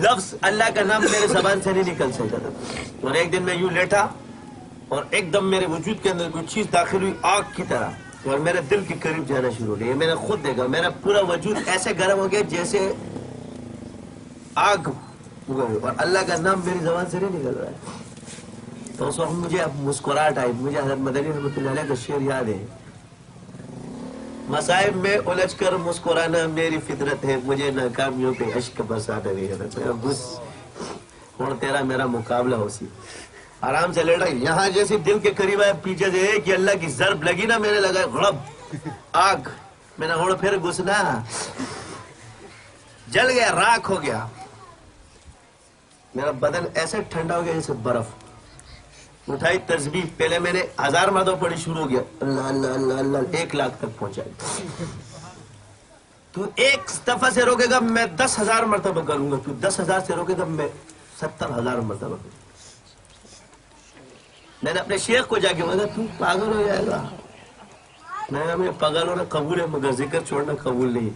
لفظ اللہ کا نام میرے زبان سے نہیں نکل سکتا تھا. اور ایک دن میں یوں لیٹا اور ایک دم میرے وجود کے اندر کوئی چیز داخل ہوئی آگ کی طرح اور میرے دل کے قریب جانا شروع ہو گیا. میں نے خود دیکھا میرا پورا وجود ایسے گرم ہو گیا جیسے آگ ہوئی اور اللہ کا نام میری زبان سے نہیں نکل رہا ہے. تو اس وقت مجھے اب مسکراہٹ آئی. مجھے حضرت مدنی رحمۃ اللہ علیہ کا شعر یاد ہے, مصائب میں الجھ کر مسکرانا میری فطرت ہے, مجھے ناکامیوں پہ اشک برسانا نہیں ہے. بس اور تیرا میرا مقابلہ ہو سی. آرام سے لیٹا یہاں جیسے دل کے قریب آئے, پیچھے سے کہ اللہ کی ضرب لگی نا, میں نے لگا غڑب آگ, میں نے ہوڑ پھر گھسنا, جل گیا, راکھ ہو گیا. میرا بدن ایسے ٹھنڈا ہو گیا جیسے برف. اٹھائی تسبیح, پہلے میں نے 1000 مرتبہ پڑھی, شروع ہو گیا اللہ اللہ اللہ اللہ, 1 لاکھ تک پہنچائی. تو ایک دفعہ سے روکے گا میں 10,000 مرتبہ کروں گا, تو 10,000 سے روکے گا میں 70,000 مرتبہ کروں گا. میں نے اپنے شیخ کو جا کے بولا تو پاگل ہو جائے گا. میں نے پاگل ہونا قبول ہے مگر ذکر چھوڑنا قبول نہیں.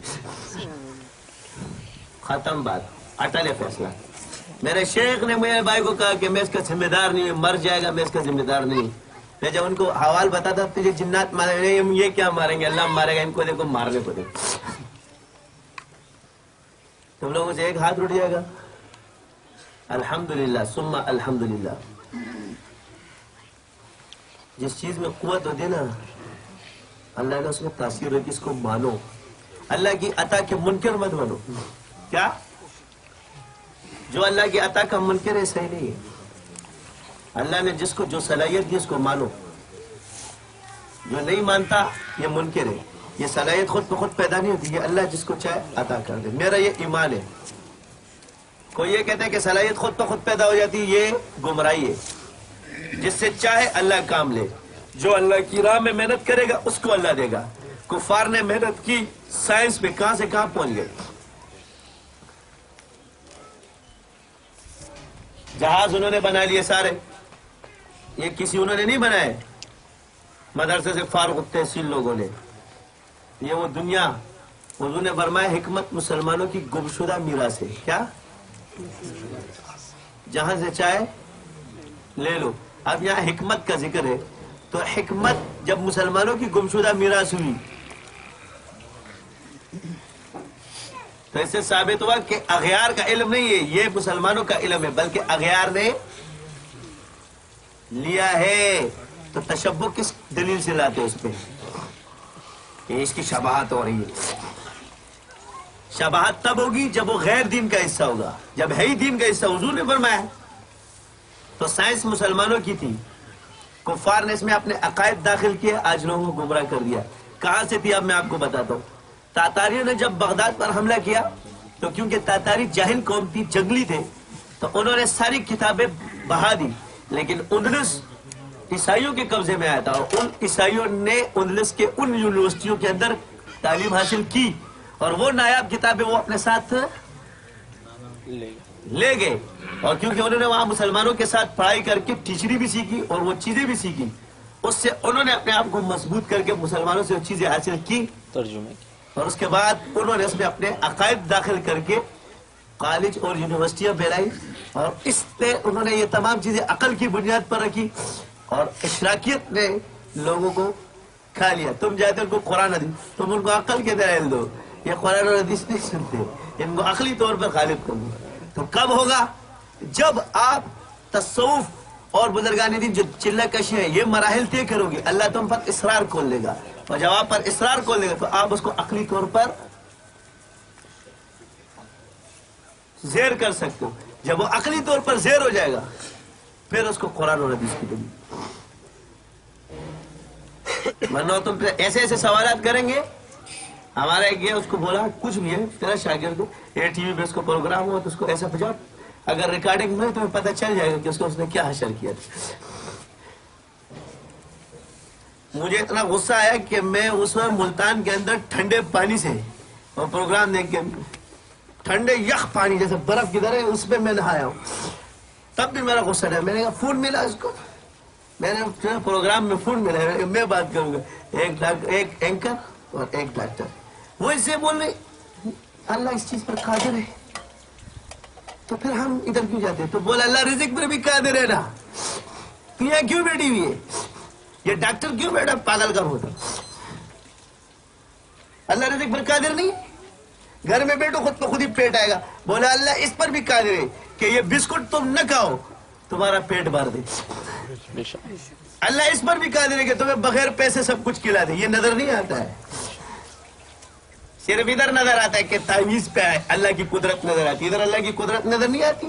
ختم بات, اٹل ہے فیصلہ. میرے شیخ نے میرے بھائی کو کہا کہ میں اس کا ذمہ دار نہیں, مر جائے گا میں اس کا ذمہ دار نہیں. میں جب ان کو حوال بتاتا تجھے جنات ماریں گے, یہ کیا ماریں گے, اللہ مارے گا, ان کو دیکھو مارنے کو دیکھو. تم لوگوں سے ایک ہاتھ اٹھ جائے گا. الحمدللہ ثم الحمدللہ. جس چیز میں قوت ہوتی ہے نا, اللہ نے اس میں تاثیر ہوتی, اس کو مانو. اللہ کی عطا کے منکر مت بنو. کیا جو اللہ کی عطا کا منکر ہے صحیح نہیں ہے. اللہ نے جس کو جو صلاحیت دی اس کو مانو. جو نہیں مانتا یہ منکر ہے. یہ صلاحیت خود بخود پیدا نہیں ہوتی, یہ اللہ جس کو چاہے عطا کر دے. میرا یہ ایمان ہے. کوئی یہ کہتا ہے کہ صلاحیت خود بخود پیدا ہو جاتی, یہ گمراہی ہے. جس سے چاہے اللہ کام لے. جو اللہ کی راہ میں محنت کرے گا اس کو اللہ دے گا. کفار نے محنت کی, سائنس میں کہاں سے کہاں پہنچ گئے. جہاز انہوں نے بنا لیے سارے, یہ کسی انہوں نے نہیں بنائے, مدرسے سے فارغ التحصیل لوگوں نے. یہ وہ دنیا, حضور نے فرمایا حکمت مسلمانوں کی گمشدہ میراث ہے. کیا جہاں سے چاہے لے لو. اب یہاں حکمت کا ذکر ہے, تو حکمت جب مسلمانوں کی گمشدہ میراث ہوئی تو اس سے ثابت ہوا کہ اغیار کا علم نہیں ہے, یہ مسلمانوں کا علم ہے, بلکہ اغیار نے لیا ہے. تو تشبہ کس دلیل سے لاتے اس پہ کہ اس کی شباہت ہو رہی ہے. شباہت تب ہوگی جب وہ غیر دین کا حصہ ہوگا. جب ہے ہی دین کا حصہ, حضور نے فرمایا. تو سائنس مسلمانوں کی تھی, کفار نے اس میں اپنے عقائد داخل کیے, آج لوگوں کو گمراہ کر دیا. کہاں سے تھی اب میں آپ کو بتاتا ہوں. تاتاریوں نے جب بغداد پر حملہ کیا تو کیونکہ تاتاری جاہل قوم تھی, جنگلی تھے, تو انہوں نے ساری کتابیں بہا دی. لیکن اندلس عیسائیوں کے قبضے میں آیا تھا, اور ان عیسائیوں نے اندلس کے ان یونیورسٹیوں کے اندر تعلیم حاصل کی, اور وہ نایاب کتابیں وہ اپنے ساتھ لے گئے. اور کیونکہ انہوں نے وہاں مسلمانوں کے ساتھ پڑھائی کر کے ٹیچری بھی سیکھی اور وہ چیزیں بھی سیکھی, اس سے انہوں نے اپنے آپ کو مضبوط کر کے مسلمانوں سے وہ چیزیں حاصل کی, ترجمے کی, اور اس کے بعد انہوں نے اس میں اپنے عقائد داخل کر کے کالج اور یونیورسٹیاں پھیلائی, اور اس سے انہوں نے یہ تمام چیزیں عقل کی بنیاد پر رکھی, اور اشراکیت نے لوگوں کو کھا لیا. تم جاتے ان کو قرآن حدیث, تم ان کو عقل کے دلائل دو, یہ قرآن اور حدیث نہیں سنتے, ان کو عقلی طور پر غالب کرو. تو کب ہوگا؟ جب آپ تصوف اور بزرگان دین جو چلہ کشی ہیں یہ مراحل طے کرو گے, اللہ تم پر اسرار کھول لے گا, اور جب آپ پر اسرار کھول لے گا تو آپ اس کو عقلی طور پر زیر کر سکتے ہو. جب وہ عقلی طور پر زیر ہو جائے گا پھر اس کو قرآن اور حدیث کی دلیل. ورنہ تم ایسے ایسے سوالات کریں گے. ہمارا ایک یہ اس کو بولا کچھ بھی ہے تیرا شاگرد اے ٹی وی پہ اس کو پروگرام ہوا تو اس کو ایسا پہنچاؤ, اگر ریکارڈنگ میں تمہیں پتہ چل جائے گا کہ اس نے کیا حشر کیا تھا. مجھے اتنا غصہ آیا کہ میں اس میں ملتان کے اندر ٹھنڈے پانی سے اور پروگرام دیکھ کے ٹھنڈے یخ پانی جیسے برف کی طرح اس میں نہایا ہوں. تب بھی میرا غصہ آیا. میں نے کہا فون ملا اس کو, میں نے پروگرام میں فون ملا, میں بات کروں گا. ایک اینکر اور ایک ڈاکٹر, وہ اس سے بول رہے اللہ اس چیز پر قادر ہے, تو پھر ہم ادھر کیوں جاتے ہیں؟ تو بول اللہ رزق پر بھی قادر ہے نا، تو یہاں کیوں بیٹھی ہوئی ہے؟ یہ ڈاکٹر کیوں بیٹھا پاگل کا ہوتا؟ اللہ رزق پر قادر نہیں؟ گھر میں بیٹھو خود پہ خود ہی پیٹ آئے گا. بولا اللہ اس پر بھی قادر ہے کہ یہ بسکٹ تم نہ کھاؤ تمہارا پیٹ بھر دے. اللہ اس پر بھی قادر ہے کہ تمہیں بغیر پیسے سب کچھ کھلا دے. یہ نظر نہیں آتا ہے، صرف ادھر نظر آتا ہے کہ تعویذ پہ ہے اللہ کی قدرت نظر آتی ہے، ادھر اللہ کی قدرت نظر نہیں آتی.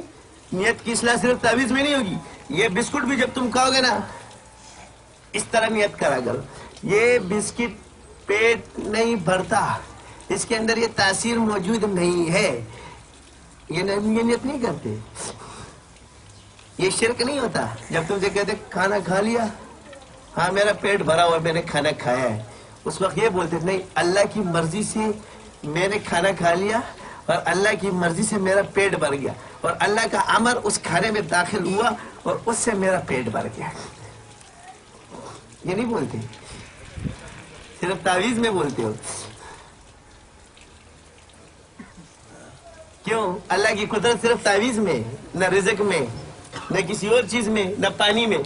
نیت کی اصلاح صرف تعویذ میں نہیں ہوگی. یہ بسکٹ بھی جب تم کھاؤ گے نا اس طرح نیت کرا کرو. یہ بسکٹ پیٹ نہیں بھرتا، اس کے اندر یہ تاثیر موجود نہیں ہے. یہ نیت نہیں کرتے، یہ شرک نہیں ہوتا. جب تم سے کہتے کھانا کھا لیا، ہاں میرا پیٹ بھرا ہوا میں نے کھانا کھایا ہے، اس وقت یہ بولتے نہیں اللہ کی مرضی سے میں نے کھانا کھا لیا اور اللہ کی مرضی سے میرا پیٹ بھر گیا اور اللہ کا امر اس کھانے میں داخل ہوا اور اس سے میرا پیٹ بھر گیا. یہ نہیں بولتے، صرف تعویذ میں بولتے ہو. کیوں؟ اللہ کی قدرت صرف تعویذ میں، نہ رزق میں، نہ کسی اور چیز میں، نہ پانی میں.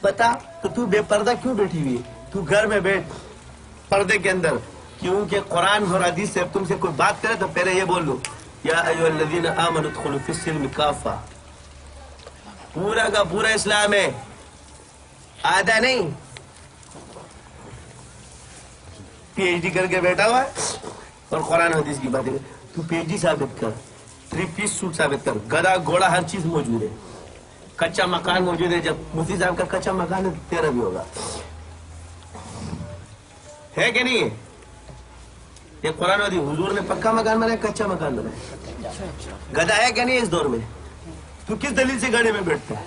بتا تو بے پردہ کیوں بیٹھی ہوئی ہے؟ تو گھر میں بیٹھ پردے کے اندر. کیونکہ قرآن اور حدیث سے تم سے کوئی بات کرے تو پہلے یہ بول لو یا ایھا الذین آمنوا ادخلوا فی السلم کافہ. پورا کا پورا اسلام ہے، آدھا نہیں. پی ایچ ڈی کر کے بیٹھا ہوا ہے اور قرآن حدیث کی باتیں. تو پی ایچ ڈی ثابت کر، 3 پیس سوٹ ثابت کر، گدا گھوڑا ہر چیز موجود ہے، کچا مکان موجود ہے. جب مفتی صاحب کا کچا مکان ہے تیرا بھی ہوگا، ہے کہ نہیں ہے؟ یہ قرآن حدیث. حضور نے پکا مکان بنایا کچا مکان بنایا؟ گدا ہے کہ نہیں اس دور میں؟ تو کس دلیل سے گاڑی میں بیٹھتا ہے؟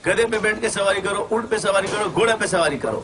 گدے پہ بیٹھ کے سواری کرو، اونٹ پہ سواری کرو، گھوڑے پہ سواری کرو.